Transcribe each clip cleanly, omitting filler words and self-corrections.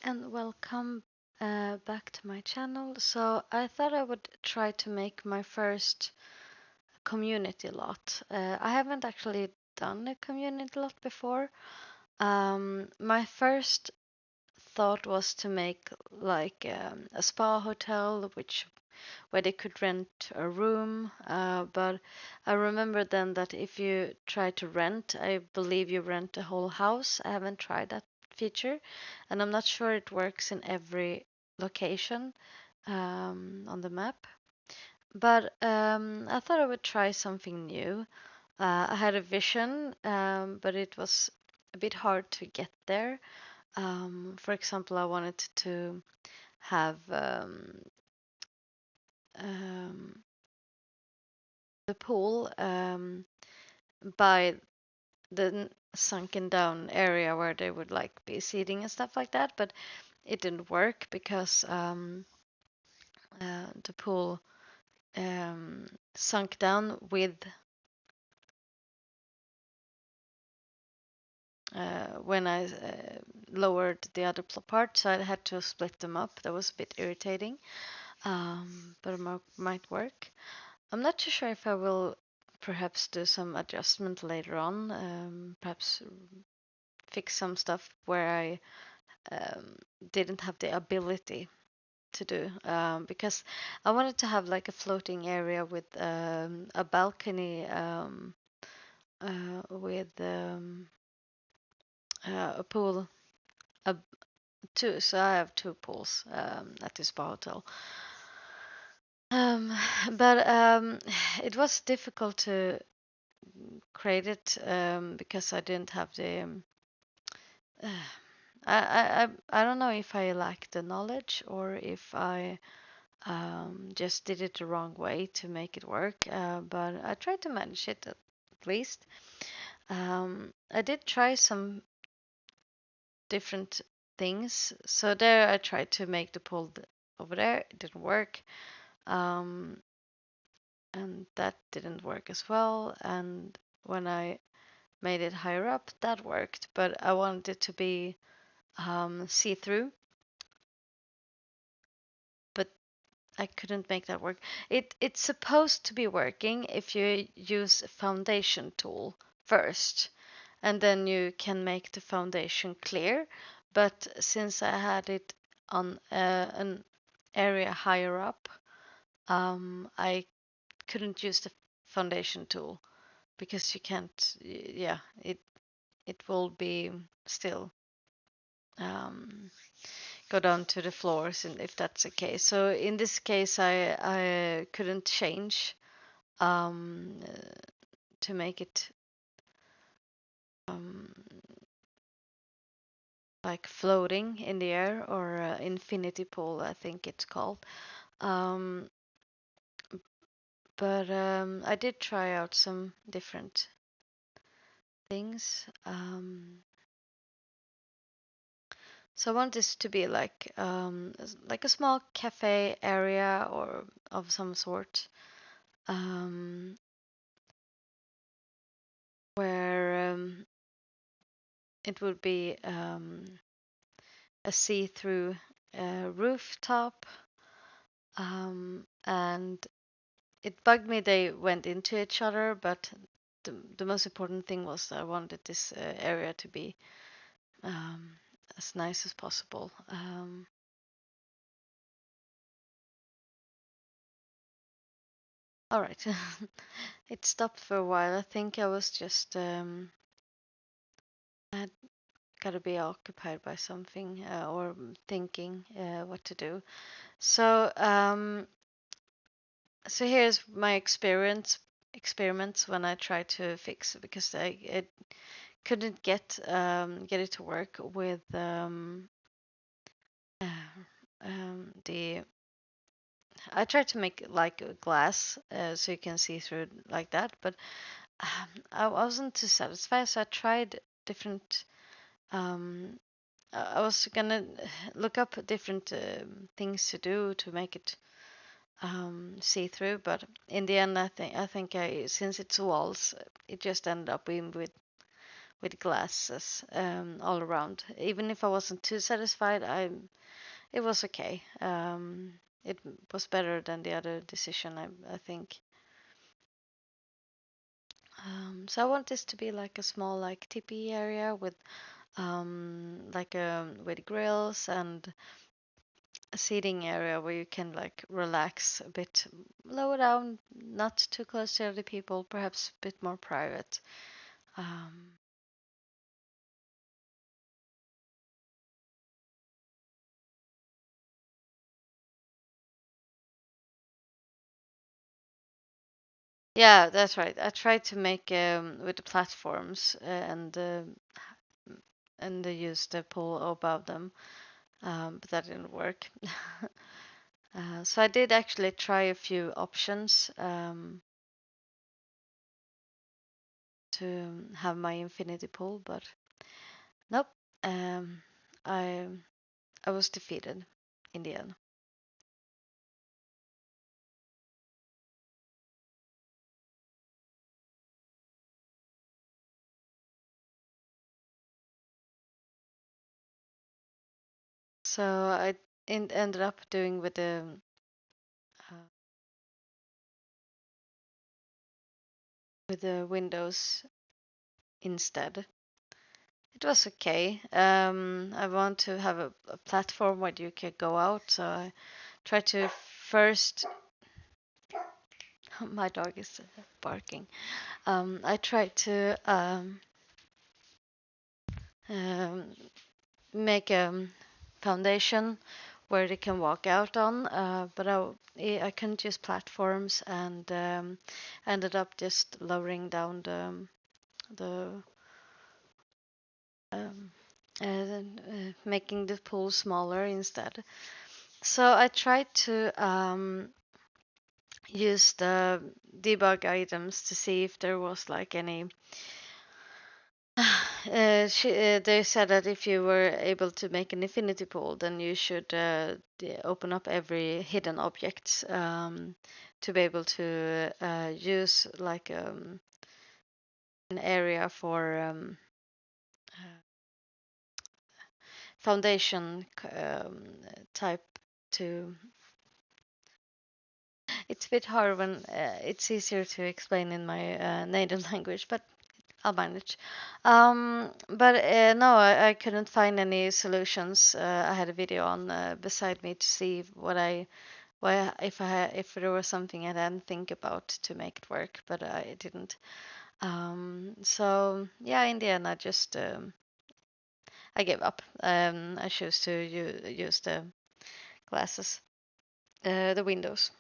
And welcome back to my channel. So I thought I would try to make my first community lot. I haven't actually done a community lot before. My first thought was to make like a spa hotel, which where they could rent a room. But I remember then that if you try to rent, I believe you rent the whole house. I haven't tried that feature, and I'm not sure it works in every location on the map. But I thought I would try something new. I had a vision, but it was a bit hard to get there. For example, I wanted to have um, the pool by the sunken down area where they would like be seating and stuff like that, but it didn't work because the pool sunk down with when I lowered the other part, so I had to split them up. That was a bit irritating, but it might work. I'm not too sure if I will perhaps do some adjustment later on, perhaps fix some stuff where I um, didn't have the ability to do because I wanted to have like a floating area with a balcony with a pool, a, two. So I have two pools at this spa hotel. Um, but it was difficult to create it because I didn't have the. I don't know if I lack the knowledge or if I just did it the wrong way to make it work. But I tried to manage it at least. I did try some different things. So there I tried to make the pool over there. It didn't work. Um, and that didn't work as well. And when I made it higher up, that worked. But I wanted it to be see-through. But I couldn't make that work. It's supposed to be working if you use a foundation tool first, and then you can make the foundation clear. But since I had it on an area higher up, I couldn't use the foundation tool because you can't. Yeah, it will be still um, go down to the floors, and if that's the case. So in this case, I couldn't change um, to make it um, like floating in the air or infinity pool, I think it's called. Um, but I did try out some different things. So I want this to be like a small cafe area or of some sort. Um, where it would be a see-through rooftop, and it bugged me they went into each other, but the most important thing was I wanted this area to be um, as nice as possible. All right, it stopped for a while. I think I was just I had got to be occupied by something or thinking what to do. So so here's my experiments when I tried to fix it because I couldn't get it to work with uh, the. I tried to make it like a glass so you can see through it like that, but I wasn't too satisfied. So I tried different. Um, I was gonna look up different things to do to make it see through, but in the end, I think I since it's walls, it just ended up being with with glasses all around. Even if I wasn't too satisfied, it was okay. It was better than the other decision, I think. So I want this to be like a small like tipi area with like with grills and a seating area where you can like relax a bit lower down, not too close to other people, perhaps a bit more private. Um, yeah, that's right. I tried to make with the platforms and use the pool above them, but that didn't work. So I did actually try a few options to have my infinity pool, but nope. Um, I I was defeated in the end. So I ended up doing uh, with the windows instead. It was okay. I want to have a platform where you can go out, so I tried to first. My dog is barking. I tried to um, make a foundation where they can walk out on, but I couldn't use platforms and ended up just lowering down the um, making the pool smaller instead. So I tried to use the debug items to see if there was like any. They said that if you were able to make an infinity pool, then you should open up every hidden object to be able to use like an area for foundation type to. It's a bit hard when it's easier to explain in my native language, but I'll manage. But no, I couldn't find any solutions. I had a video on beside me to see if there was something I didn't think about to make it work, but I didn't. So yeah, in the end, I gave up. I chose to use the glasses, the windows.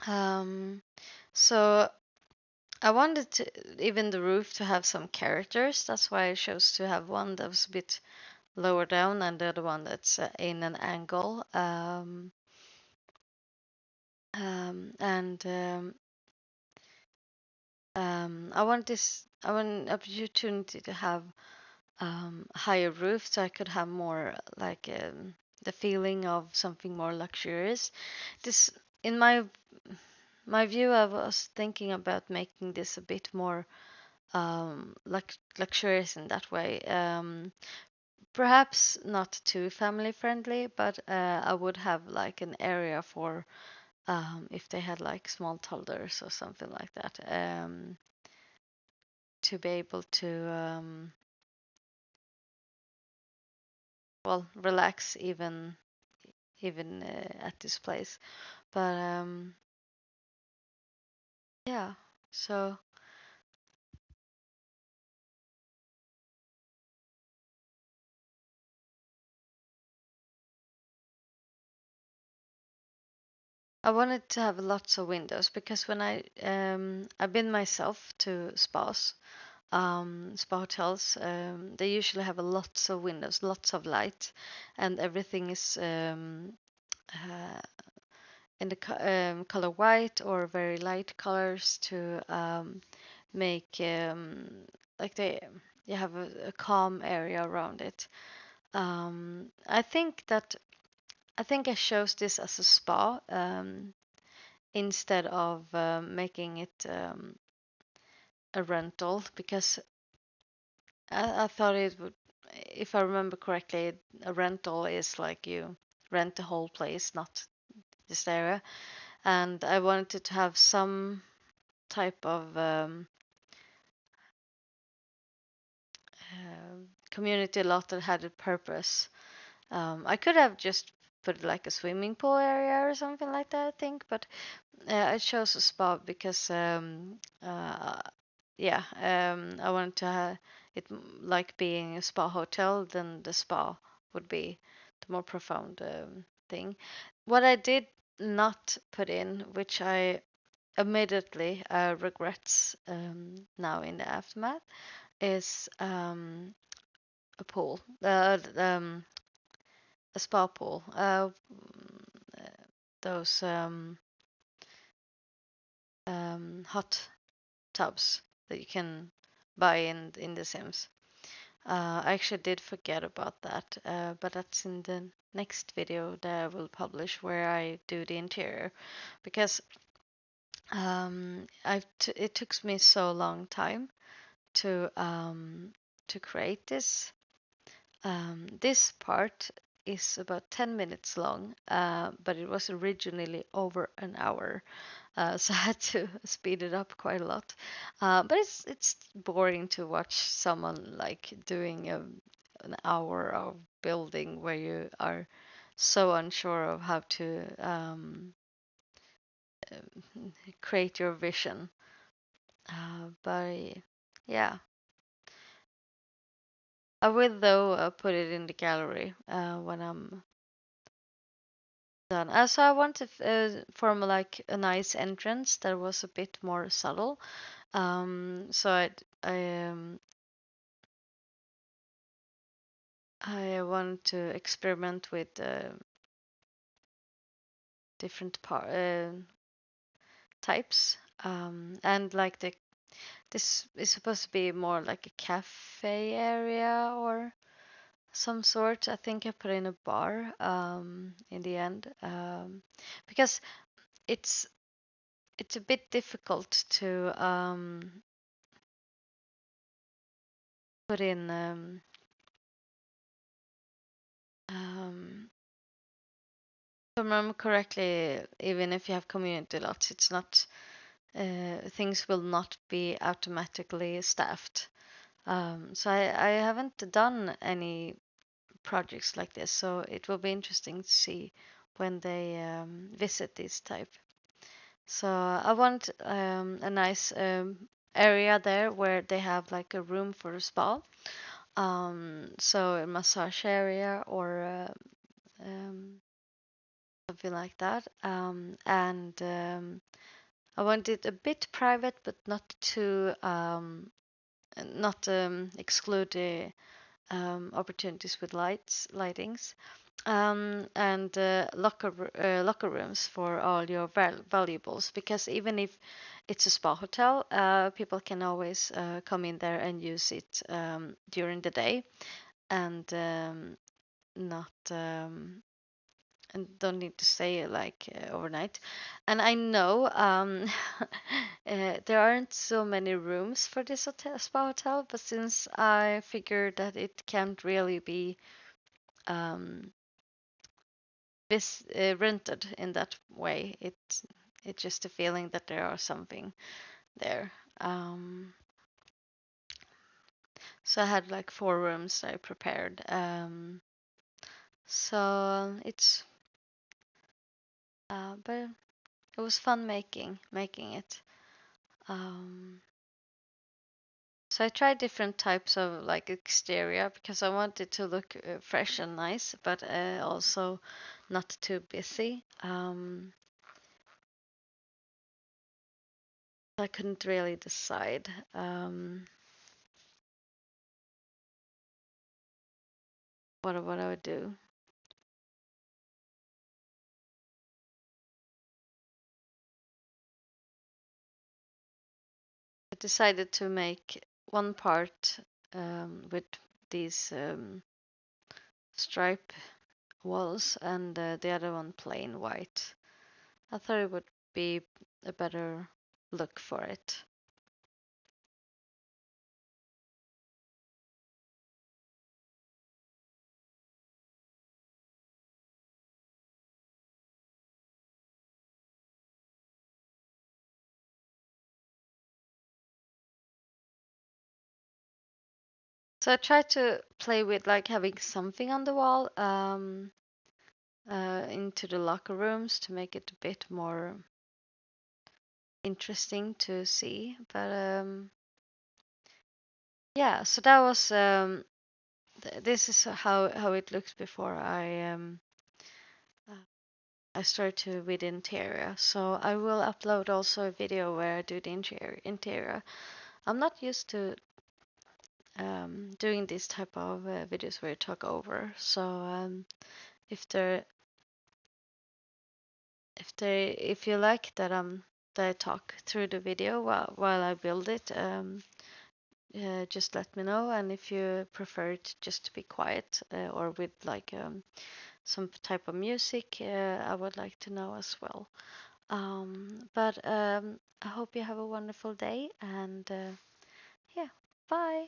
Um, so I wanted even the roof to have some characters. That's why I chose to have one that was a bit lower down and the other one that's in an angle. And I want an opportunity to have higher roof so I could have more like the feeling of something more luxurious. This, in my view, I was thinking about making this a bit more luxurious in that way. Perhaps not too family friendly, but I would have like an area for if they had like small toddlers or something like that, to be able to well relax even at this place. But yeah, so I wanted to have lots of windows because when I've been myself to spa hotels, they usually have a lots of windows, lots of light, and everything is uh, in the color white or very light colors to make like they you have a calm area around it. I think I chose this as a spa instead of making it a rental because I thought it would, if I remember correctly, a rental is like you rent the whole place, not this area. And I wanted to have some type of community lot that had a purpose. I could have just put like a swimming pool area or something like that, I think, but I chose a spa because yeah, I wanted to have it like being a spa hotel, then the spa would be the more profound thing. What I did not put in, which I immediately regrets now in the aftermath, is a pool, a spa pool. Those hot tubs that you can buy in The Sims. I actually did forget about that, but that's in the next video that I will publish where I do the interior, because it took me so long time to create this. This part is about 10 minutes long, but it was originally over an hour. So I had to speed it up quite a lot. But it's boring to watch someone like doing an hour of building where you are so unsure of how to create your vision. But yeah, I will though put it in the gallery when I'm done. So I want to form like a nice entrance that was a bit more subtle. So I want to experiment with different types. And like this is supposed to be more like a cafe area or some sort. I think I put in a bar in the end, because it's it's a bit difficult to put in if I remember correctly, even if you have community lots, it's not things will not be automatically staffed. So I haven't done any projects like this, so it will be interesting to see when they visit this type. So I want a nice area there where they have like a room for a spa, so a massage area or something like that, and I want it a bit private, but not too not exclude the opportunities with lightings, and locker rooms for all your valuables. Because even if it's a spa hotel, people can always come in there and use it during the day, and not and don't need to stay like overnight. And I know there aren't so many rooms for this spa hotel, but since I figured that it can't really be um, rented in that way, it's just a feeling that there are something there. So I had like 4 rooms I prepared. So it's but it was fun making it. Um, so I tried different types of like exterior because I wanted to look fresh and nice, but also not too busy. I couldn't really decide what I would do. I decided to make one part with these stripe walls and the other one plain white. I thought it would be a better look for it. So I try to play with like having something on the wall into the locker rooms to make it a bit more interesting to see. But yeah, so that was this is how it looks before uh, I start to with interior. So I will upload also a video where I do the interior. I'm not used to doing this type of videos where I talk over. So if there if you like that I talk through the video while I build it, just let me know. And if you prefer it just to be quiet or with like some type of music, I would like to know as well. But I hope you have a wonderful day and yeah, bye.